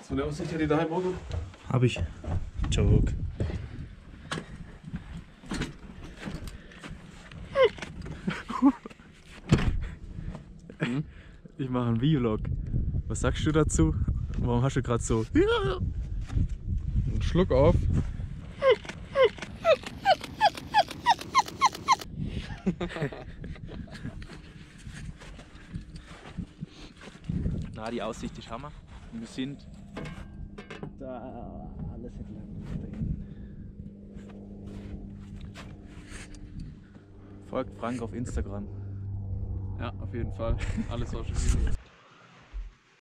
So eine Aussicht hätte ich daheim auch. Hab ich. Joke. Ich mache einen Vlog. Was sagst du dazu? Warum hast du gerade so Einen Schluck auf. Na, die Aussicht ist Hammer. Wir sind da alles entlang da hinten. Folgt Frank auf Instagram. Ja, auf jeden Fall. Alles Social Media.